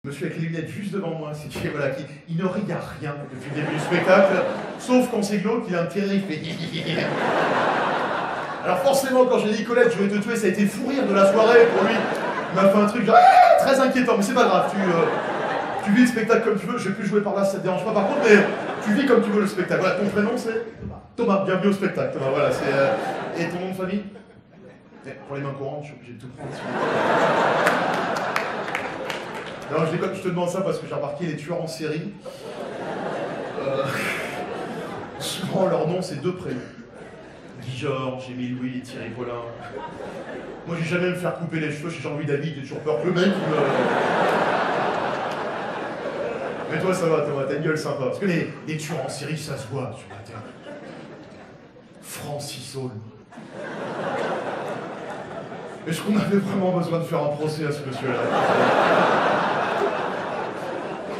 Monsieur avec les lunettes juste devant moi, c'est qui, voilà, il ne regarde rien depuis le début du spectacle, sauf quand c'est glauque, il a un petit rire, il fait Alors forcément, quand j'ai dit Colette, je vais te tuer, ça a été fou rire de la soirée pour lui. Il m'a fait un truc genre, très inquiétant, mais c'est pas grave, tu vis le spectacle comme tu veux, je vais plus jouer par là, ça te dérange pas par contre, mais tu vis comme tu veux le spectacle. Voilà, ton prénom c'est Thomas, bienvenue au spectacle, Thomas, voilà, c'est... Et ton nom de famille? Pour les mains courantes, je suis obligé de tout prendre. Non, je te demande ça parce que j'ai remarqué les tueurs en série. Souvent, leur nom, c'est deux prénoms. Guy Georges, Émile Louis, Thierry Paulin. Moi, j'ai jamais me faire couper les cheveux chez Jean-Louis David, j'ai toujours peur que le mec, Mais toi, ça va, Thomas, t'as une gueule sympa. Parce que les tueurs en série, ça se voit sur la terre. Francis Holm. Est-ce qu'on avait vraiment besoin de faire un procès à ce monsieur-là?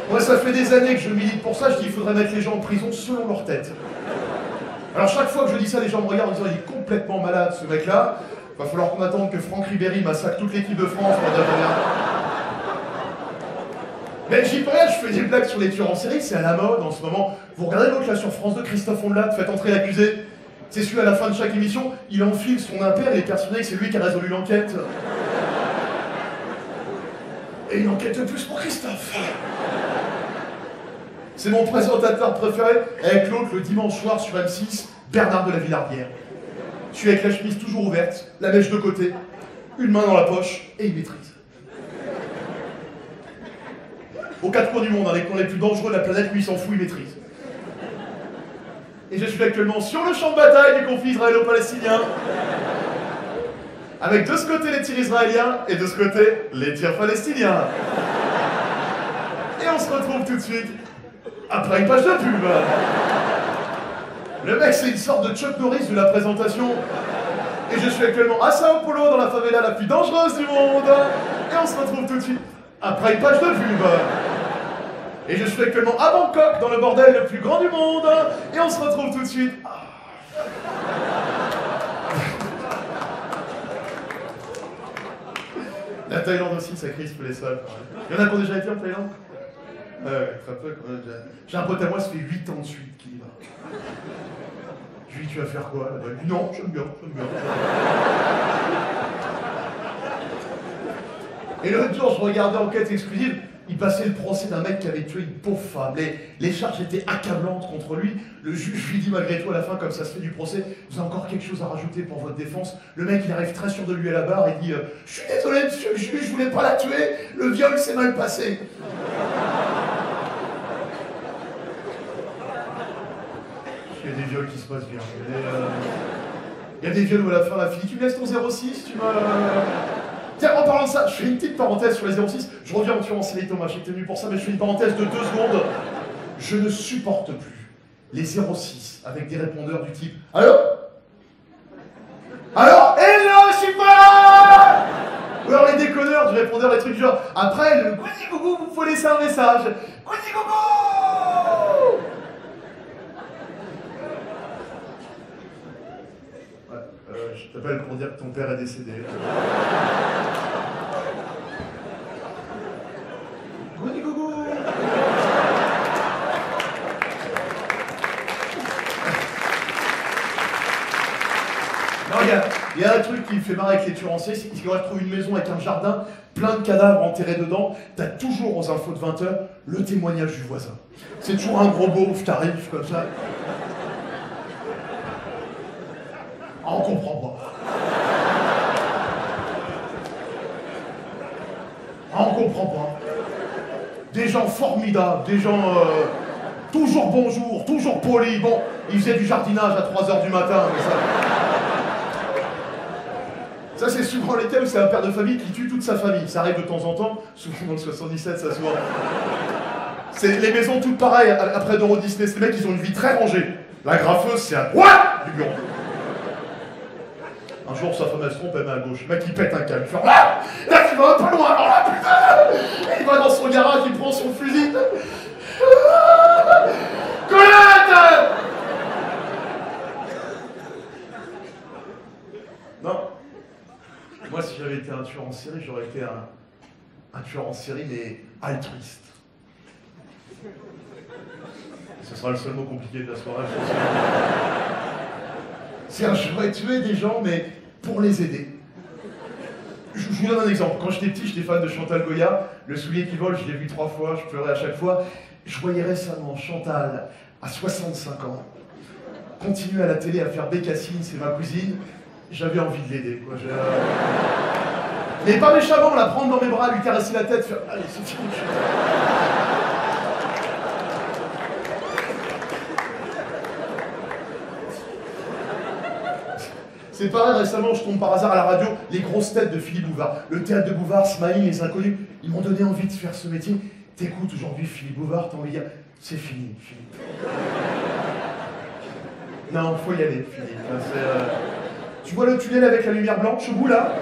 Moi, ça fait des années que je milite pour ça, je dis qu'il faudrait mettre les gens en prison selon leur tête. Alors chaque fois que je dis ça, les gens me regardent en disant il est complètement malade ce mec-là. Va falloir qu'on attende que Franck Ribéry massacre toute l'équipe de France pour devenir. Mais j'y peux rien, je fais des blagues sur les tueurs en série, c'est à la mode en ce moment. Vous regardez l'autre là sur France 2, Christophe Ondelat, faites entrer l'accusé. C'est celui à la fin de chaque émission, il enfile son impair et est persuadé que c'est lui qui a résolu l'enquête. Et une enquête de plus pour Christophe. C'est mon présentateur préféré, avec l'autre le dimanche soir sur M6, Bernard de la Villardière. Je suis avec la chemise toujours ouverte, la mèche de côté, une main dans la poche, et il maîtrise. Aux quatre coins du monde, les camps les plus dangereux de la planète, lui il s'en fout, il maîtrise. Et je suis actuellement sur le champ de bataille du conflit israélo-palestinien. Avec de ce côté les tirs israéliens, et de ce côté les tirs palestiniens. Et on se retrouve tout de suite après une page de pub. Le mec, c'est une sorte de Chuck Norris de la présentation. Et je suis actuellement à Sao Paulo, dans la favela la plus dangereuse du monde. Et on se retrouve tout de suite après une page de pub. Et je suis actuellement à Bangkok, dans le bordel le plus grand du monde. Et on se retrouve tout de suite. La Thaïlande aussi, ça crispe les sols. Il y en a qui ont déjà été en Thaïlande? Ouais, très peu. J'ai un pote à moi, ça fait 8 ans de suite qu'il y va. Je lui dis, tu vas faire quoi là-bas? Il dit, non, j'aime bien. Et l'autre jour, je regardais Enquête exclusive, il passait le procès d'un mec qui avait tué une pauvre femme. Les charges étaient accablantes contre lui. Le juge lui dit malgré tout à la fin, comme ça se fait du procès, vous avez encore quelque chose à rajouter pour votre défense? Le mec, il arrive très sûr de lui à la barre et dit, je suis désolé monsieur le juge, je voulais pas la tuer, le viol s'est mal passé. Il y a des viols qui se passent bien. Il y a des viols où à la fin la fille, tu me laisses ton 06, tu m'as... Tiens, en parlant de ça, je fais une petite parenthèse sur les 06. Je reviens au tueur en série, Thomas, j'étais venu pour ça, mais je fais une parenthèse de 2 secondes. Je ne supporte plus les 06 avec des répondeurs du type « Allô? Allô? Hello, je suis pas là !» Ou alors les déconneurs du répondeur, les trucs du genre « Après, le goudi-gougou, vous faut laisser un message. Goudi-gougou !» Je t'appelle pour dire que ton père est décédé. Goudi gougou. Non, il y a un truc qui me fait marrer avec les tueurs en série, c'est qu'ils auraient trouvé une maison avec un jardin, plein de cadavres enterrés dedans. T'as toujours aux infos de 20h le témoignage du voisin. C'est toujours un gros beauf qui arrive comme ça. Ah, on comprend pas. Ah, on comprend pas. Des gens formidables, des gens toujours bonjour, toujours polis. Bon, ils faisaient du jardinage à 3h du matin, mais ça c'est souvent les thèmes, c'est un père de famille qui tue toute sa famille. Ça arrive de temps en temps, souvent dans le 77, ça se voit. C'est les maisons toutes pareilles après d'Euro Disney. C'est les mecs, ils ont une vie très rangée. La graffeuse, c'est à droite du bureau. Un jour, sa femme, elle se trompe, elle met à gauche. Le mec, il pète un câble. Il fait là, tu vas un peu loin, alors là, putain. Et il va dans son garage, il prend son fusil. Colette! Non. Moi, si j'avais été un tueur en série, j'aurais été un tueur en série, mais altruiste. Ce sera le seul mot compliqué de la soirée. Je voudrais tuer des gens, mais pour les aider. Je vous donne un exemple. Quand j'étais petit, j'étais fan de Chantal Goya. Le soulier qui vole, je l'ai vu 3 fois, je pleurais à chaque fois. Je voyais récemment Chantal, à 65 ans, continuer à la télé à faire Bécassine, c'est ma cousine. J'avais envie de l'aider, quoi. Mais pas méchamment, la prendre dans mes bras, lui caresser la tête, faire... Allez, c'est fini. C'est pareil, récemment, je tombe par hasard à la radio, les grosses têtes de Philippe Bouvard. Le théâtre de Bouvard, Smaïn, les inconnus, ils m'ont donné envie de faire ce métier. T'écoutes aujourd'hui Philippe Bouvard, t'as envie de dire, c'est fini, Philippe. Non, faut y aller, Philippe. Tu vois le tunnel avec la lumière blanche au bout, là?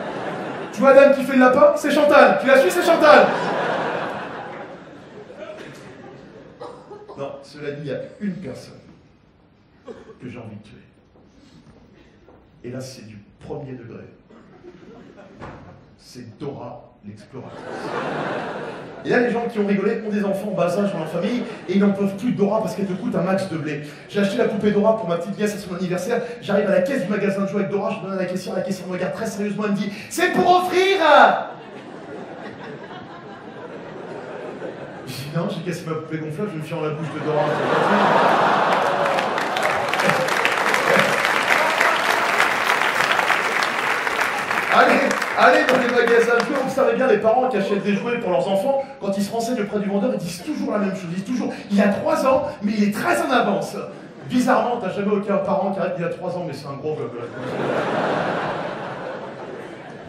Tu vois Dame qui fait le lapin? C'est Chantal. Tu la suis, c'est Chantal. Non, cela dit, il y a une personne que j'ai envie de tuer. Et là, c'est du premier degré. C'est Dora l'exploratrice. Et là, les gens qui ont rigolé ont des enfants en bas âge dans leur famille et ils n'en peuvent plus de Dora parce qu'elle te coûte un max de blé. J'ai acheté la poupée Dora pour ma petite nièce à son anniversaire. J'arrive à la caisse du magasin de jouets avec Dora, je donne à la caissière me regarde très sérieusement et me dit « C'est pour offrir !» Je dis « Non, j'ai cassé ma poupée gonflable, je me fie dans la bouche de Dora. » Allez dans les magasins de jouets, observez bien les parents qui achètent des jouets pour leurs enfants. Quand ils se renseignent auprès du vendeur, ils disent toujours la même chose. Ils disent toujours, il a 3 ans, mais il est très en avance. Bizarrement, t'as jamais aucun parent qui arrête qu'il a 3 ans, mais c'est un gros gueule.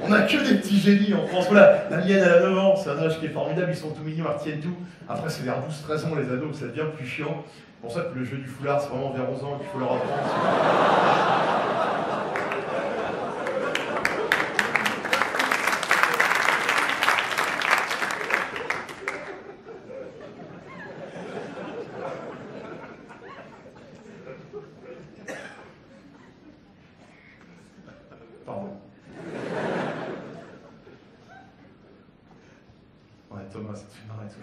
On n'a que des petits génies en France. Voilà, la mienne, elle a 9 ans, c'est un âge qui est formidable, ils sont tout mignons, ils retiennent tout. Après, c'est vers 12-13 ans, les ados, ça devient plus chiant. C'est pour ça que le jeu du foulard, c'est vraiment vers 11 ans qu'il faut leur apprendre. Pardon. Ouais, Thomas, ça te fait marrer, toi.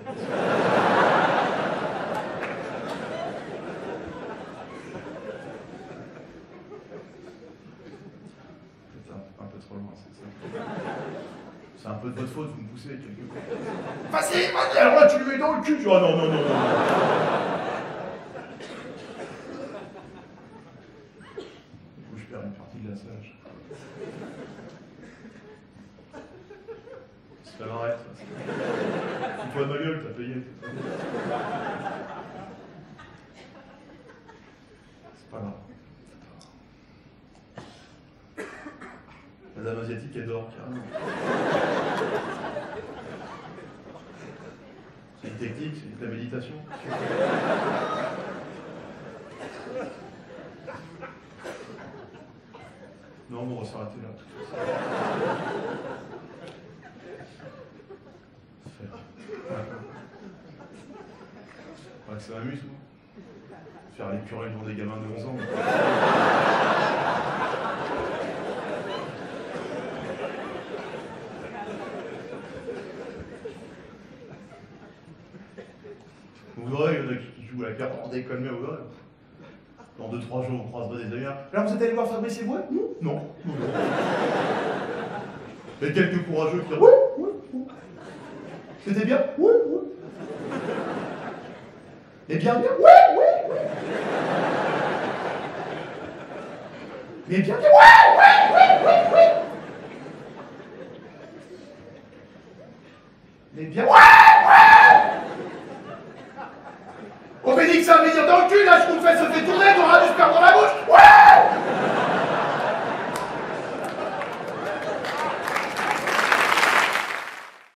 Putain, un peu trop loin, c'est ça. C'est un peu de votre faute, vous me poussez quelque part. Vas-y, alors là, tu lui mets dans le cul. Oh non, non, non, non. Du coup, je perds une partie de la sage. C'est pas marrant, ça. Fous-toi de ma gueule, t'as payé. C'est pas grave. La dame asiatique, elle dort, carrément. C'est une technique, c'est de la méditation. Non, on va s'arrêter là. Ouais, que ça m'amuse, moi. Faire les purées devant des gamins de 11 ans. Audrey, il y en a qui jouent à la carte en déconne, mais Audrey. Dans 2-3 jours, on croisera des amis. Alors, vous êtes allé voir Fabrice Eboué? Non. Non. Il y a quelques courageux qui disent oui. C'était bien? Oui. Et bien? Oui. Mais bien? Oui. Mais bien? Ouais. Obélix, ça va venir dans le cul, là, je vous le fais se fait tourner, t'auras du sperme dans la bouche.